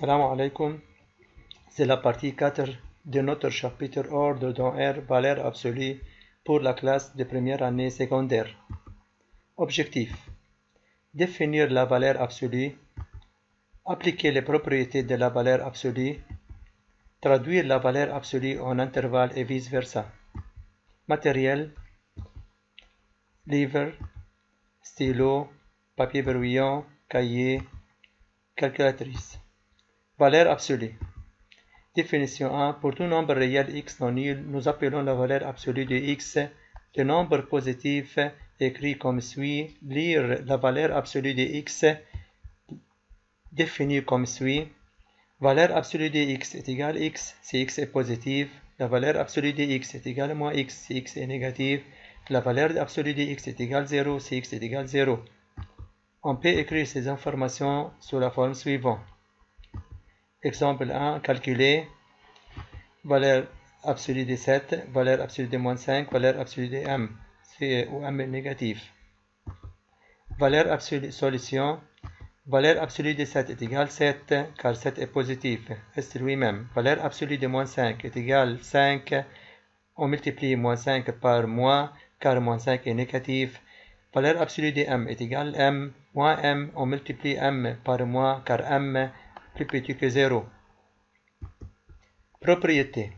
Salam alaikum, c'est la partie 4 de notre chapitre ordre dans R, valeur absolue pour la classe de première année secondaire. Objectif: définir la valeur absolue, appliquer les propriétés de la valeur absolue, traduire la valeur absolue en intervalle et vice-versa. Matériel: livre, stylo, papier brouillon, cahier, calculatrice. Valeur absolue. Définition 1. Pour tout nombre réel x non nul, nous appelons la valeur absolue de x le nombre positif écrit comme suit. Lire la valeur absolue de x définie comme suit. Valeur absolue de x est égale x si x est positif. La valeur absolue de x est égale moins x si x est négatif. La valeur absolue de x est égale 0 si x est égal 0. On peut écrire ces informations sous la forme suivante. Exemple 1, calculer valeur absolue de 7, valeur absolue de moins 5, valeur absolue de m, c'est ou m est négatif. Valeur absolue, solution, valeur absolue de 7 est égale 7, car 7 est positif, reste lui-même. Valeur absolue de moins 5 est égale 5, on multiplie moins 5 par moins, car moins 5 est négatif. Valeur absolue de m est égale m, moins m, on multiplie m par moins, car m plus petit que 0. Propriété.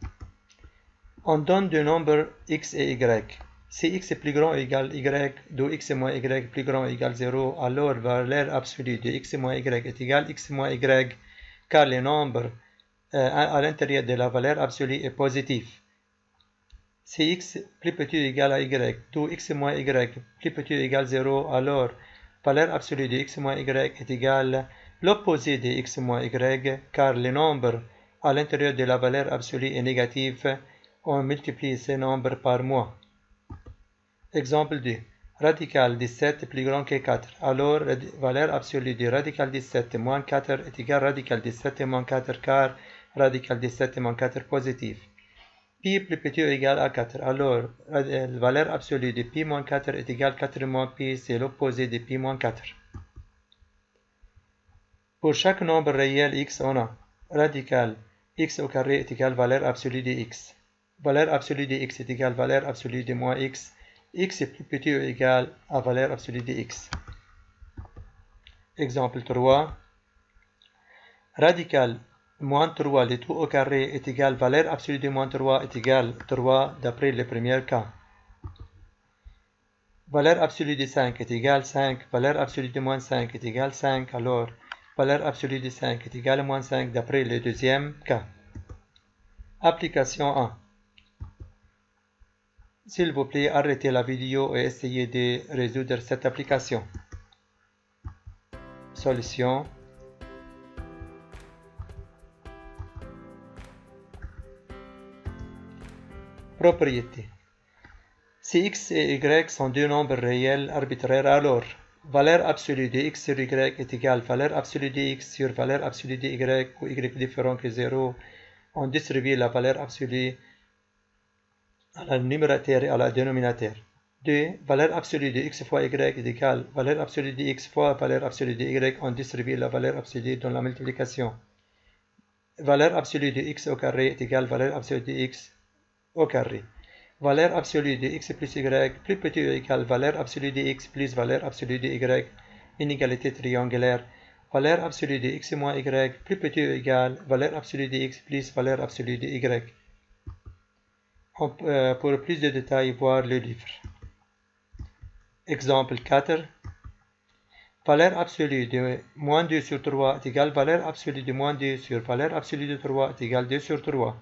On donne deux nombres x et y. Si x est plus grand ou égal y, d'où x moins y plus grand ou égal 0, alors valeur absolue de x moins y est égale x moins y, car le nombre à l'intérieur de la valeur absolue est positif. Si x plus petit ou égal à y, d'où x moins y plus petit ou égal 0, alors valeur absolue de x moins y est égale l'opposé de x moins y, car le nombre à l'intérieur de la valeur absolue est négatif, on multiplie ces nombres par moins. Exemple 2. Radical 17 est plus grand que 4. Alors, la valeur absolue de radical 17 moins 4 est égale radical 17 moins 4, car radical 17 moins 4 positif. Pi plus petit ou égal à 4. Alors, la valeur absolue de pi moins 4 est égale 4 moins pi, c'est l'opposé de pi moins 4. Pour chaque nombre réel x, on a radical x au carré est égal valeur absolue de x. Valeur absolue de x est égal valeur absolue de moins x. X est plus petit ou égal à valeur absolue de x. Exemple 3. Radical moins 3 le tout au carré est égal valeur absolue de moins 3 est égal 3 d'après le premier cas. Valeur absolue de 5 est égal 5. Valeur absolue de moins 5 est égal 5. Alors, valeur absolue de 5 est égale à moins 5 d'après le deuxième cas. Application 1. S'il vous plaît, arrêtez la vidéo et essayez de résoudre cette application. Solution. Propriété. Si x et y sont deux nombres réels arbitraires, alors valeur absolue de x sur y est égale valeur absolue de x sur valeur absolue de y, ou y différent que 0. On distribue la valeur absolue à la numérateur et à la dénominateur. 2. Valeur absolue de x fois y est égale valeur absolue de x fois valeur absolue de y. On distribue la valeur absolue dans la multiplication. Valeur absolue de x au carré est égale valeur absolue de x au carré. Valeur absolue de x plus y plus petit ou égal valeur absolue de x plus valeur absolue de y. Inégalité triangulaire. Valeur absolue de x moins y plus petit ou égal valeur absolue de x plus valeur absolue de y. Pour plus de détails, voir le livre. Exemple 4. Valeur absolue de moins 2 sur 3 est égale valeur absolue de moins 2 sur valeur absolue de 3 est égale 2 sur 3.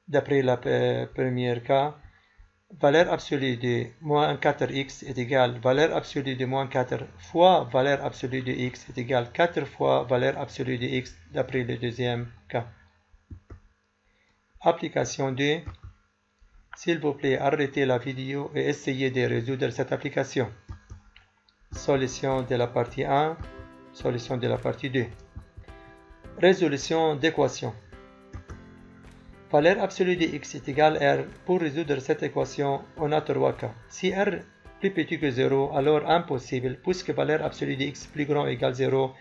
D'après le premier cas, valeur absolue de moins 4x est égale valeur absolue de moins 4 fois valeur absolue de x est égale 4 fois valeur absolue de x d'après le deuxième cas. Application 2. S'il vous plaît, arrêtez la vidéo et essayez de résoudre cette application. Solution de la partie 1, solution de la partie 2. Résolution d'équation. Valeur absolue de x est égale R. Pour résoudre cette équation, on a trois cas. Si R plus petit que 0, alors impossible, puisque valeur absolue de x plus grand ou égal 0,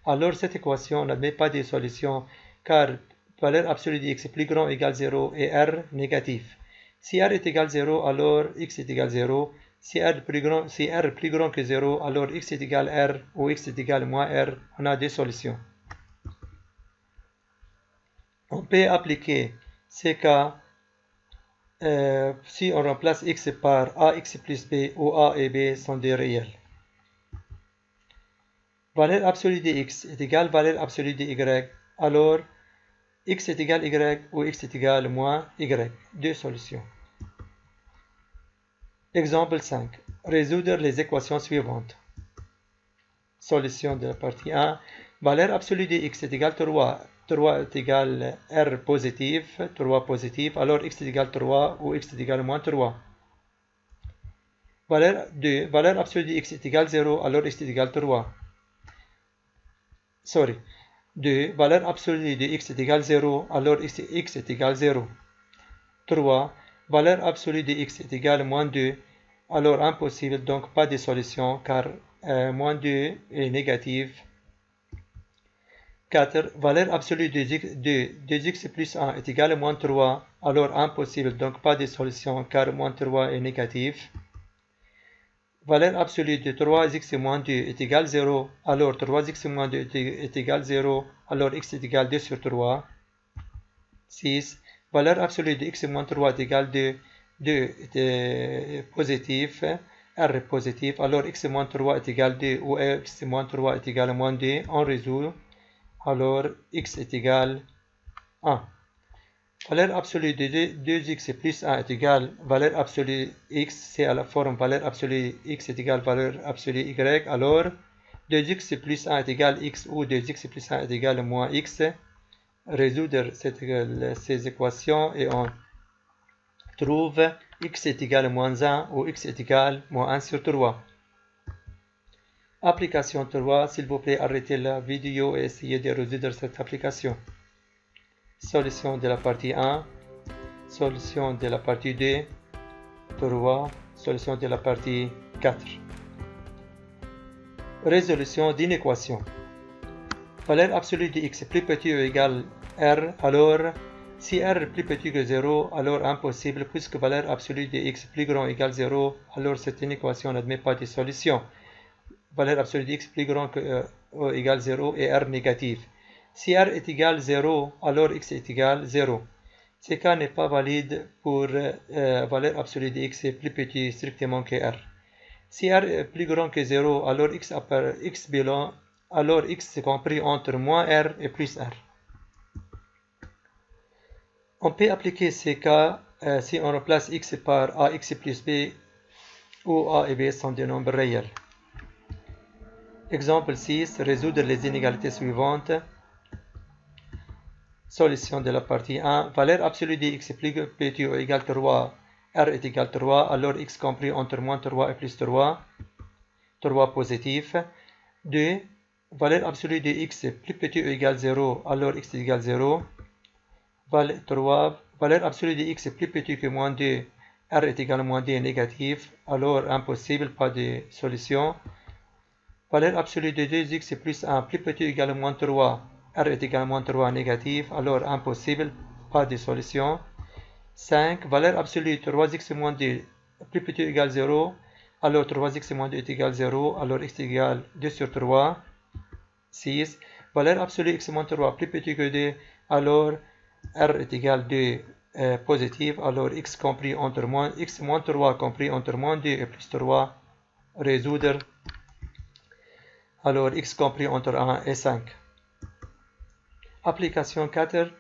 alors cette équation n'admet pas de solution car valeur absolue de x est plus grand ou égal 0 et r négatif. Si r est égal 0, alors x est égal 0. Si r est plus grand que 0, alors x est égal r ou x est égal moins r. On a deux solutions. On peut appliquer ces cas si on remplace x par ax plus b où a et b sont des réels. Valeur absolue de x est égale valeur absolue de y, alors x est égal y ou x est égal moins y. Deux solutions. Exemple 5. Résoudre les équations suivantes. Solution de la partie 1. Valeur absolue de x est égal 3. 3 est égal r positif, 3 positif, alors x est égal 3 ou x est égal moins 3. Valeur 2. Valeur absolue de x est égal 0, alors x est égal 3. 2. Valeur absolue de x est égal 0, alors x est égal 0. 3. Valeur absolue de x est égal moins 2, alors impossible, donc pas de solution, car moins 2 est négatif. 4. Valeur absolue de 2x plus 1 est égal à moins 3, alors impossible, donc pas de solution, car moins 3 est négatif. Valeur absolue de 3x moins 2 est égal à 0, alors 3x moins 2 est égal à 0, alors x est égal à 2 sur 3. 6. Valeur absolue de x moins 3 est égal à 2, 2 est positif, r est positif, alors x moins 3 est égal à 2 ou x moins 3 est égal à moins 2, on résout, alors x est égal à 1. Valeur absolue de 2x plus 1 est égal à valeur absolue x, c'est à la forme valeur absolue x est égal à valeur absolue y, alors 2x plus 1 est égal à x ou 2x plus 1 est égal à moins x. Résoudre ces équations et on trouve x est égal à moins 1 ou x est égal à moins 1 sur 3. Application 3, s'il vous plaît, arrêtez la vidéo et essayez de résoudre cette application. Solution de la partie 1, solution de la partie 2, 3, solution de la partie 4. Résolution d'une équation. Valeur absolue de x plus petit ou égal à r, alors si r est plus petit que 0, alors impossible, puisque valeur absolue de x plus grand ou égal à 0, alors cette équation n'admet pas de solution. Valeur absolue de x plus grand que ou égal à 0 et r négatif. Si r est égal à 0, alors x est égal à 0. Ce cas n'est pas valide pour valeur absolue de x est plus petit strictement que r. Si r est plus grand que 0, alors x bilan, alors x est compris entre moins r et plus r. On peut appliquer ces cas si on remplace x par ax plus b, où a et b sont des nombres réels. Exemple 6. Résoudre les inégalités suivantes. Solution de la partie 1. Valeur absolue de x est plus petit ou égal à 3. R est égal à 3. Alors x compris entre moins 3 et plus 3. 3 positif. 2. Valeur absolue de x est plus petit ou égal à 0. Alors x est égal à 0. 3. Valeur absolue de x est plus petit que moins 2. R est égal à moins 2 négatif. Alors impossible, pas de solution. Valeur absolue de 2x plus 1 plus petit ou égal à moins 3. R est égal à moins 3 négatif, alors impossible, pas de solution. 5. Valeur absolue de 3x moins 2 plus petit ou égal à 0, alors 3x moins 2 est égal à 0, alors x est égal à 2 sur 3. 6. Valeur absolue x moins 3 plus petit que 2, alors r est égal à 2 positif, alors x compris entre x moins 3 compris entre moins 2 et plus 3. Résoudre. Alors x compris entre 1 et 5. Application 4.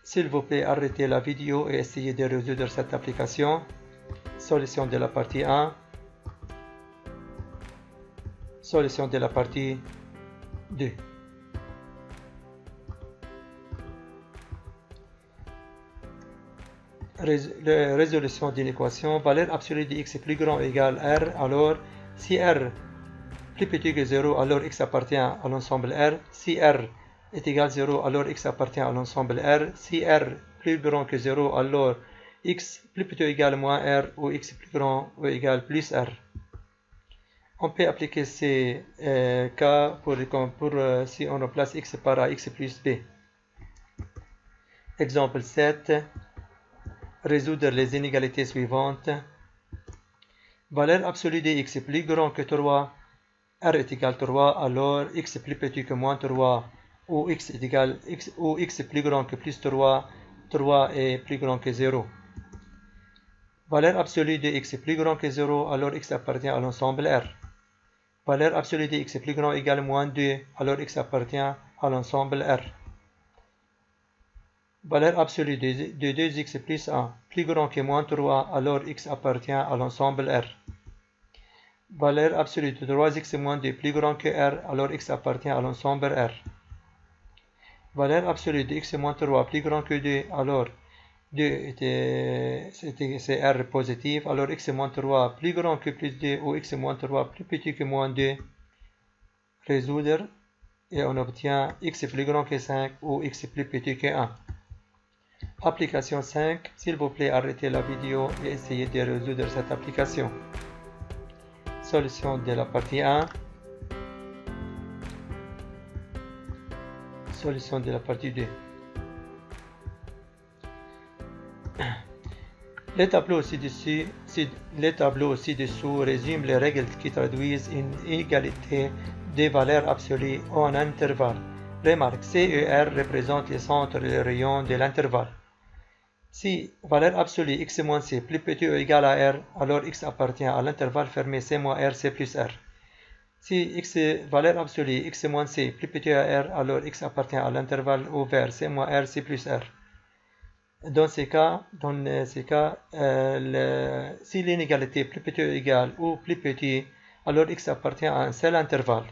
S'il vous plaît, arrêtez la vidéo et essayez de résoudre cette application. Solution de la partie 1. Solution de la partie 2. Résolution d'une équation. Valeur absolue de x est plus grand ou égal à r, alors si r plus petit que 0, alors x appartient à l'ensemble R. Si R est égal à 0, alors x appartient à l'ensemble R. Si R plus grand que 0, alors x plus petit ou égal à moins R ou x plus grand ou égal à plus R. On peut appliquer ces cas pour si on remplace x par a, x plus b. Exemple 7. Résoudre les inégalités suivantes. Valeur absolue de x est plus grand que 3. R est égal à 3, alors x est plus petit que moins 3, ou x est égal ou x est plus grand que plus 3, 3 est plus grand que 0. Valeur absolue de x est plus grand que 0, alors x appartient à l'ensemble R. Valeur absolue de x est plus grand ou égal à moins 2, alors x appartient à l'ensemble R. Valeur absolue de 2x plus 1 plus grand que moins 3, alors x appartient à l'ensemble R. Valeur absolue de 3x moins 2 plus grand que R, alors x appartient à l'ensemble R. Valeur absolue de x moins 3 plus grand que 2, alors 2 c'est R positif, alors x moins 3 plus grand que plus 2 ou x moins 3 plus petit que moins 2. Résoudre et on obtient x plus grand que 5 ou x plus petit que 1. Application 5. S'il vous plaît, arrêtez la vidéo et essayez de résoudre cette application. Solution de la partie 1. Solution de la partie 2. Les tableaux ci-dessous résument les règles qui traduisent une égalité des valeurs absolues en intervalle. Remarque, C et R représentent les centres et les rayons de l'intervalle. Si valeur absolue x moins c plus petit ou égal à R, alors x appartient à l'intervalle fermé c moins R, c plus R. Si valeur absolue x moins c plus petit à R, alors x appartient à l'intervalle ouvert c moins R, c plus R. Dans ces cas, si l'inégalité est plus petit ou égal ou plus petit, alors x appartient à un seul intervalle.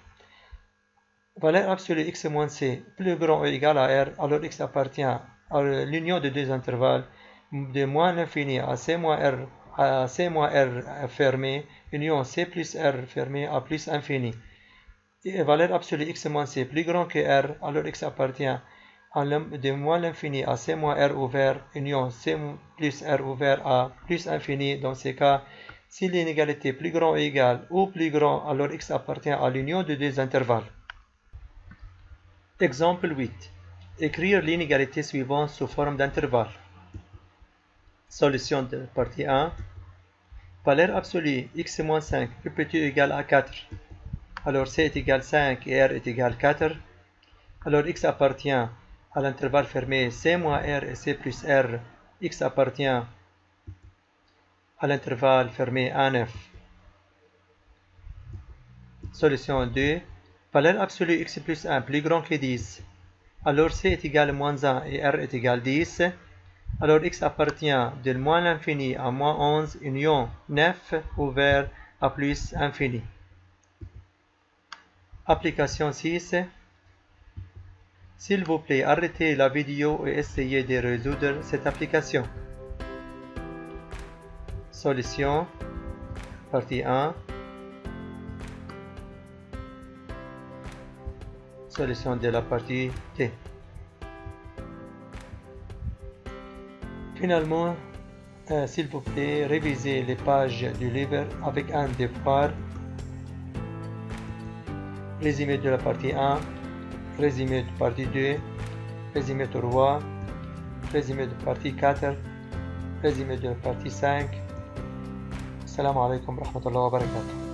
Valeur absolue x moins c plus grand ou égal à R, alors x appartient à l'union de deux intervalles de moins l'infini à c moins R fermé, union c plus R fermé à plus infini. Et valeur absolue x moins c plus grand que R, alors x appartient de moins l'infini à c moins R ouvert, union c plus R ouvert à plus infini. Dans ces cas, si l'inégalité est plus grand ou égal ou plus grand, alors x appartient à l'union de deux intervalles. Exemple 8. Écrire l'inégalité suivante sous forme d'intervalle. Solution de partie 1. Valeur absolue x moins 5 plus petit ou égal à 4. Alors c est égal à 5 et R est égal à 4. Alors x appartient à l'intervalle fermé c moins R et c plus R. X appartient à l'intervalle fermé A9. Solution 2. Valeur absolue x plus 1 plus grand que 10. Alors c est égal à moins 1 et R est égal à 10. Alors x appartient de moins l'infini à moins 11, union 9 ouvert à plus infini. Application 6. S'il vous plaît, arrêtez la vidéo et essayez de résoudre cette application. Solution. Partie 1. Solution de la partie T. Finalement, s'il vous plaît, révisez les pages du livre avec un devoir. Résumé de la partie 1, résumé de la partie 2, résumé 3, résumé de la partie 4, résumé de la partie 5. Assalamu alaikum wa rahmatullahi wa barakatuh.